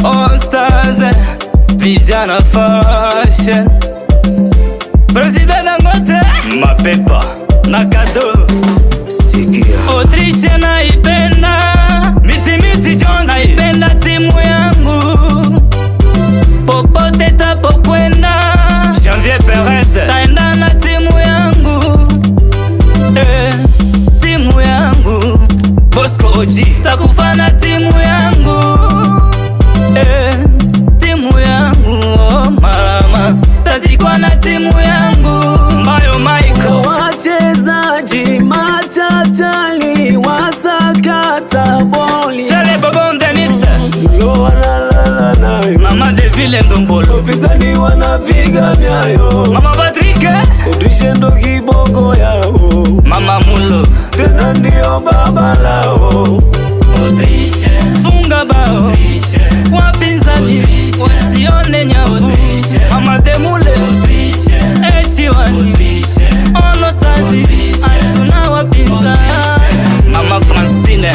All Stars, vijana fashion, President Dangote, mapepa na kado. Sikia Autriche naipenda, miti John naipenda timu yangu, popote tapokwenda, Janvier Perez taenda na timu yangu, timu yangu, Bosco Oji takufa na timu yangu, timu yangu, oh mama tazikwa na timu yangu, Mayo Michael. Wachezaji machachali wasakata boli, Sele Bobon Denis, Mama Deville Ndombolo, upinzani wanapiga myayo, Mama Patrick, Autriche ndo kiboko yao, Mama Mulo, tena ndio baba lao. Autriche funga bao, wapinzani wasione nyavu, Mama Demule, Echiwani, Ono Sazi, hatuna wapinzani, Mama Francine,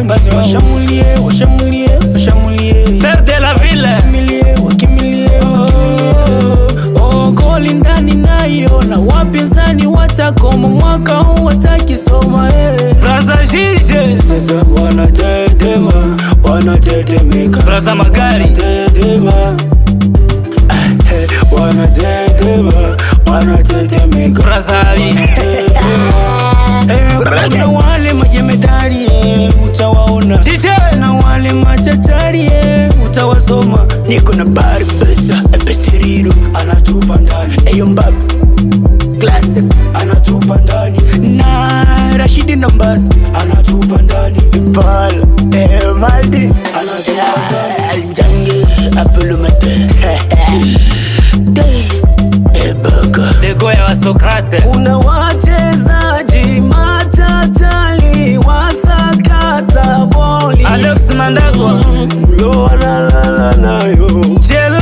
Basi washamulie Père de la ville, wakimilie goli ndani nayo, na wapinzani watakoma mwaka huu watakisoma. Braza Jije, Sasa wanatetemeka, Braza Magari, wanatetemeka. Braza Ali, Na wale majemedari utawaona, na wale machachari utawasoma. Niko na Barbesa Mpestiriro anatupa ndani, Eyo Mbappe Classic anatupa ndani, na Rashidi Nambari anatupa ndani, Ipala Maldi anatupa ndani, Njange Apolomate Dego ya Sokrate. Una wachezaji machachali wasakata boli, Alex Mandagwa, nayo Jello,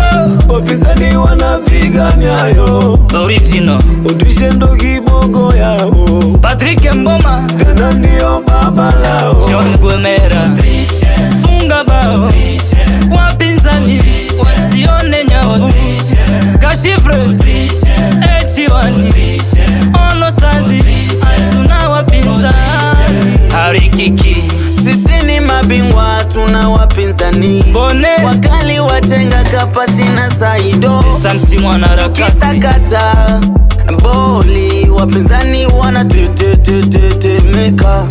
wapinzani wanapiga myayo, Original, Autriche ndo kiboko yao, Patrick Mboma, tena ndio baba lao. John Guemera, funga bao, wapinzani wasione nyavu, Kashifre, Echiwani, Ono Sazi, hatuna wapinzani, Harikiki, sisi ni mabingwa tuna wapinzani, Bone, wakali watenga kapasi na Saido, Samsi Mwanaharakati, kisakata boli wapinzani wanatetemeka,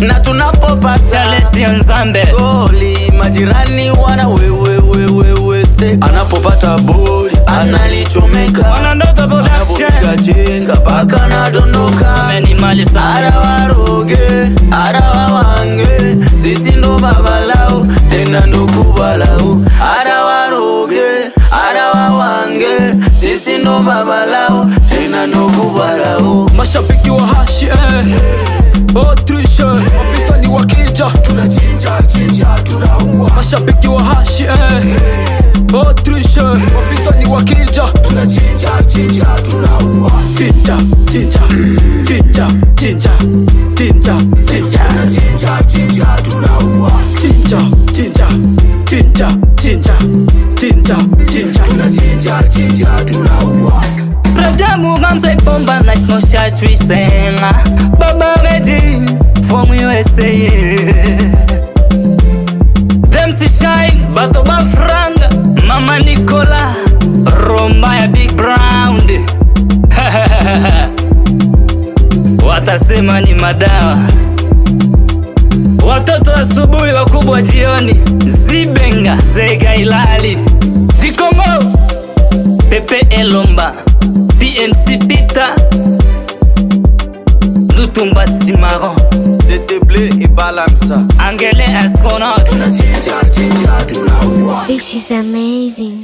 na tunapopata Charles Nzambe, goli majirani wana wewe seka, anapopata boli analichomeka, Wanandoto Production, anapopiga chenga paka na dondoka, Meni Mali Sana, arawaroge arawawange, sisi ndo baba lao tena ndo kubwa lao, arawaroge arawawange, sisi ndo baba lao tena ndo kubwa lao. Mashabiki wa hashi Autriche wapinzani wakija tunachinja tunaua, mashabiki wa hashi Autriche wapinzani wakija tunachinja tunaua, chinja tunaua, tunachinja tunaua. Radamu Gamsa Bomba National Church we sing, Baba Reggie from USA, them si shine Bato Bafranga, Mama Nicola, Romaya Big Brown, watasema ni madawa, watoto asubuhi wakubwa jioni, Zibenga Zega Ilali Dikomo Pepe Elomba PNC Pita Lutumba Simaron Deteble et Balamsa Angele Astronaut. This is amazing.